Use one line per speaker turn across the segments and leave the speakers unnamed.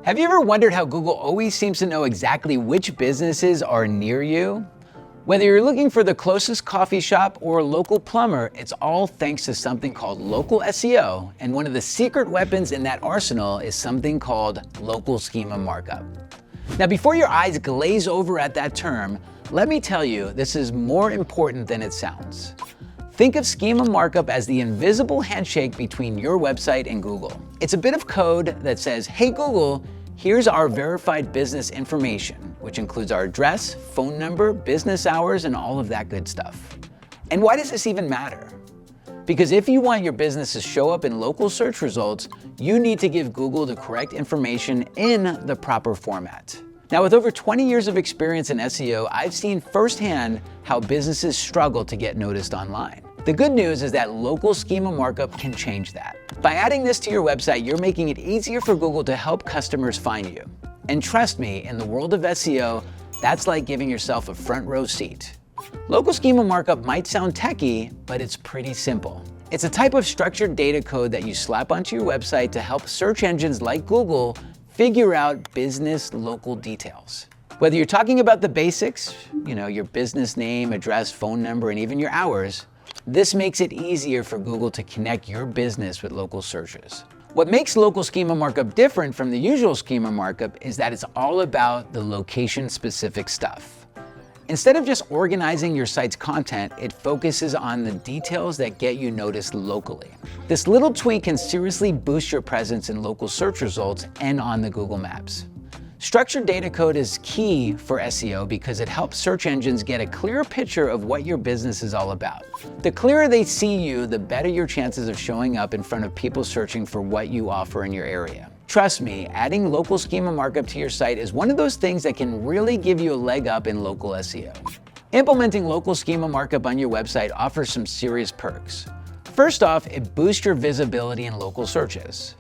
Have you ever wondered how Google always seems to know exactly which businesses are near you? Whether you're looking for the closest coffee shop or a local plumber, it's all thanks to something called local SEO, and one of the secret weapons in that arsenal is something called local schema markup. Now, before your eyes glaze over at that term, let me tell you, this is more important than it sounds. Think of schema markup as the invisible handshake between your website and Google. It's a bit of code that says, hey Google, here's our verified business information, which includes our address, phone number, business hours, and all of that good stuff. And why does this even matter? Because if you want your business to show up in local search results, you need to give Google the correct information in the proper format. Now, with over 20 years of experience in SEO, I've seen firsthand how businesses struggle to get noticed online. The good news is that local schema markup can change that. By adding this to your website, you're making it easier for Google to help customers find you. And trust me, in the world of SEO, that's like giving yourself a front row seat. Local schema markup might sound techy, but it's pretty simple. It's a type of structured data code that you slap onto your website to help search engines like Google figure out business local details. Whether you're talking about the basics, your business name, address, phone number, and even your hours, this makes it easier for Google to connect your business with local searches. What makes local schema markup different from the usual schema markup is that it's all about the location-specific stuff. Instead of just organizing your site's content, it focuses on the details that get you noticed locally. This little tweak can seriously boost your presence in local search results and on the Google Maps. Structured data code is key for SEO because it helps search engines get a clearer picture of what your business is all about. The clearer they see you, the better your chances of showing up in front of people searching for what you offer in your area. Trust me, adding local schema markup to your site is one of those things that can really give you a leg up in local SEO. Implementing local schema markup on your website offers some serious perks. First off, it boosts your visibility in local searches.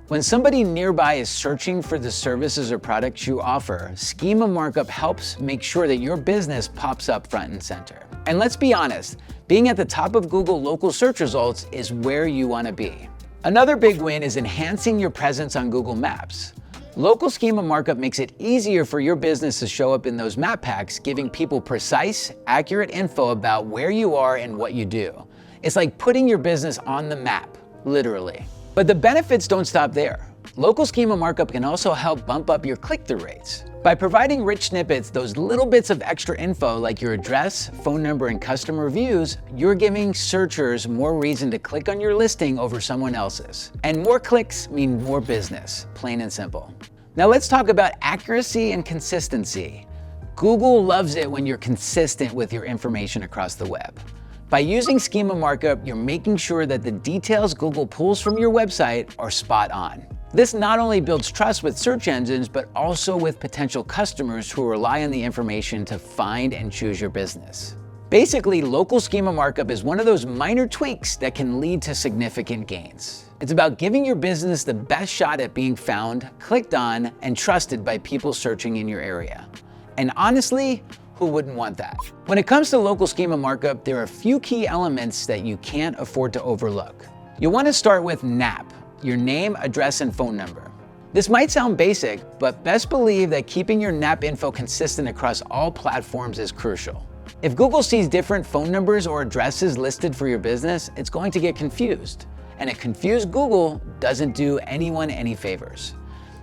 When somebody nearby is searching for the services or products you offer, schema markup helps make sure that your business pops up front and center. And let's be honest, being at the top of Google local search results is where you want to be. Another big win is enhancing your presence on Google Maps. Local schema markup makes it easier for your business to show up in those map packs, giving people precise, accurate info about where you are and what you do. It's like putting your business on the map, literally. But the benefits don't stop there. Local schema markup can also help bump up your click-through rates. By providing rich snippets, those little bits of extra info like your address, phone number, and customer reviews, you're giving searchers more reason to click on your listing over someone else's. And more clicks mean more business, plain and simple. Now let's talk about accuracy and consistency. Google loves it when you're consistent with your information across the web. By using schema markup, you're making sure that the details Google pulls from your website are spot on. This not only builds trust with search engines, but also with potential customers who rely on the information to find and choose your business. Basically, local schema markup is one of those minor tweaks that can lead to significant gains. It's about giving your business the best shot at being found, clicked on, and trusted by people searching in your area. And honestly, who wouldn't want that? When it comes to local schema markup, there are a few key elements that you can't afford to overlook. You'll want to start with NAP, your name, address, and phone number. This might sound basic, but best believe that keeping your NAP info consistent across all platforms is crucial. If Google sees different phone numbers or addresses listed for your business, it's going to get confused. And a confused Google doesn't do anyone any favors.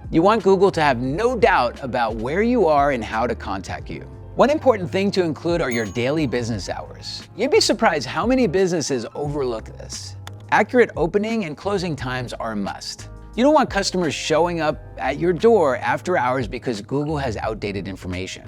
You want Google to have no doubt about where you are and how to contact you. One important thing to include are your daily business hours. You'd be surprised how many businesses overlook this. Accurate opening and closing times are a must. You don't want customers showing up at your door after hours because Google has outdated information.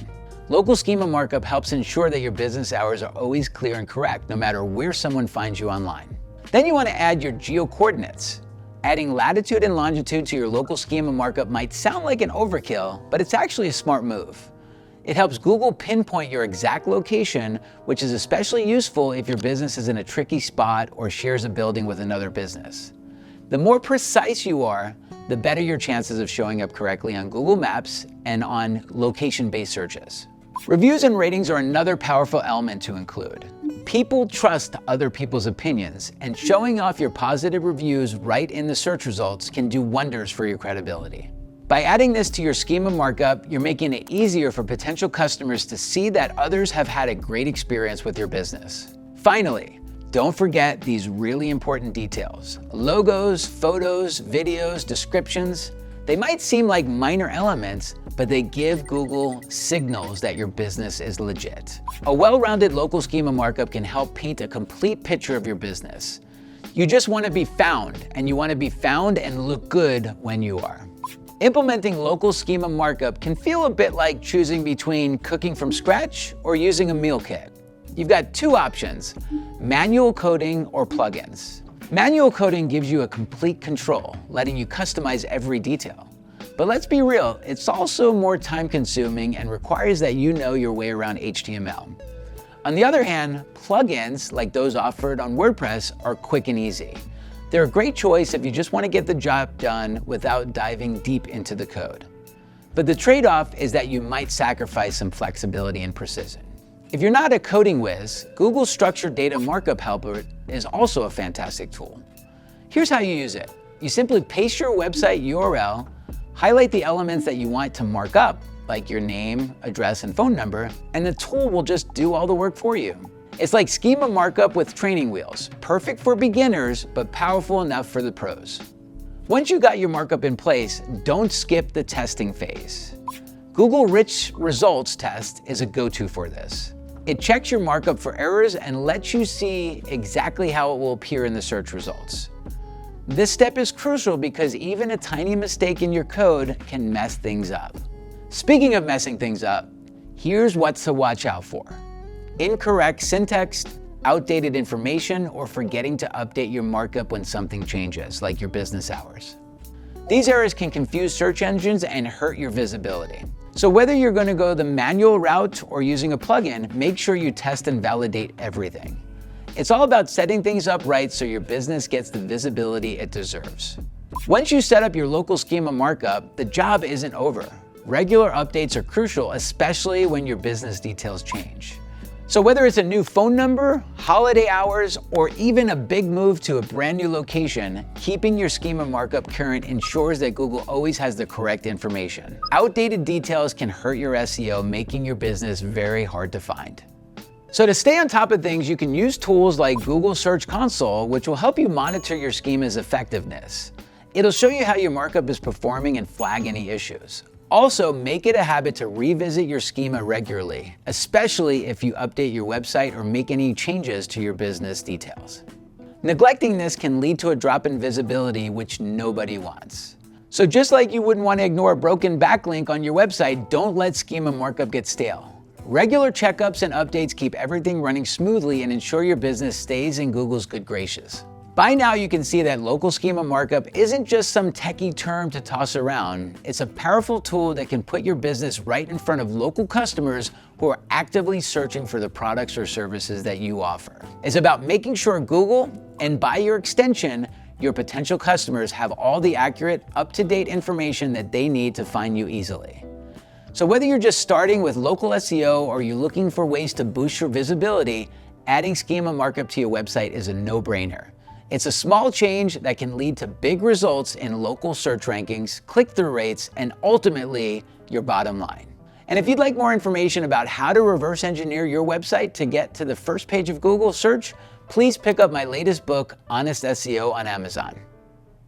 Local schema markup helps ensure that your business hours are always clear and correct, no matter where someone finds you online. Then you want to add your geo coordinates. Adding latitude and longitude to your local schema markup might sound like an overkill, but it's actually a smart move. It helps Google pinpoint your exact location, which is especially useful if your business is in a tricky spot or shares a building with another business. The more precise you are, the better your chances of showing up correctly on Google Maps and on location-based searches. Reviews and ratings are another powerful element to include. People trust other people's opinions, and showing off your positive reviews right in the search results can do wonders for your credibility. By adding this to your schema markup, you're making it easier for potential customers to see that others have had a great experience with your business. Finally, don't forget these really important details. Logos, photos, videos, descriptions. They might seem like minor elements, but they give Google signals that your business is legit. A well-rounded local schema markup can help paint a complete picture of your business. You just want to be found, and you want to be found and look good when you are. Implementing local schema markup can feel a bit like choosing between cooking from scratch or using a meal kit. You've got two options: manual coding or plugins. Manual coding gives you a complete control, letting you customize every detail. But let's be real, it's also more time-consuming and requires that you know your way around HTML. On the other hand, plugins, like those offered on WordPress, are quick and easy. They're a great choice if you just want to get the job done without diving deep into the code. But the trade-off is that you might sacrifice some flexibility and precision. If you're not a coding whiz, Google's Structured Data Markup Helper is also a fantastic tool. Here's how you use it. You simply paste your website URL, highlight the elements that you want to mark up, like your name, address, and phone number, and the tool will just do all the work for you. It's like schema markup with training wheels, perfect for beginners, but powerful enough for the pros. Once you got your markup in place, don't skip the testing phase. Google Rich Results Test is a go-to for this. It checks your markup for errors and lets you see exactly how it will appear in the search results. This step is crucial because even a tiny mistake in your code can mess things up. Speaking of messing things up, here's what to watch out for: incorrect syntax, outdated information, or forgetting to update your markup when something changes, like your business hours. These errors can confuse search engines and hurt your visibility. So whether you're going to go the manual route or using a plugin, make sure you test and validate everything. It's all about setting things up right so your business gets the visibility it deserves. Once you set up your local schema markup, the job isn't over. Regular updates are crucial, especially when your business details change. So whether it's a new phone number, holiday hours, or even a big move to a brand new location, keeping your schema markup current ensures that Google always has the correct information. Outdated details can hurt your SEO, making your business very hard to find. So to stay on top of things, you can use tools like Google Search Console, which will help you monitor your schema's effectiveness. It'll show you how your markup is performing and flag any issues. Also, make it a habit to revisit your schema regularly, especially if you update your website or make any changes to your business details. Neglecting this can lead to a drop in visibility, which nobody wants. So just like you wouldn't want to ignore a broken backlink on your website, don't let schema markup get stale. Regular checkups and updates keep everything running smoothly and ensure your business stays in Google's good graces. By now, you can see that local schema markup isn't just some techie term to toss around. It's a powerful tool that can put your business right in front of local customers who are actively searching for the products or services that you offer. It's about making sure Google, and by your extension, your potential customers have all the accurate, up-to-date information that they need to find you easily. So whether you're just starting with local SEO or you're looking for ways to boost your visibility, adding schema markup to your website is a no-brainer. It's a small change that can lead to big results in local search rankings, click-through rates, and ultimately, your bottom line. And if you'd like more information about how to reverse engineer your website to get to the first page of Google search, please pick up my latest book, Honest SEO, on Amazon.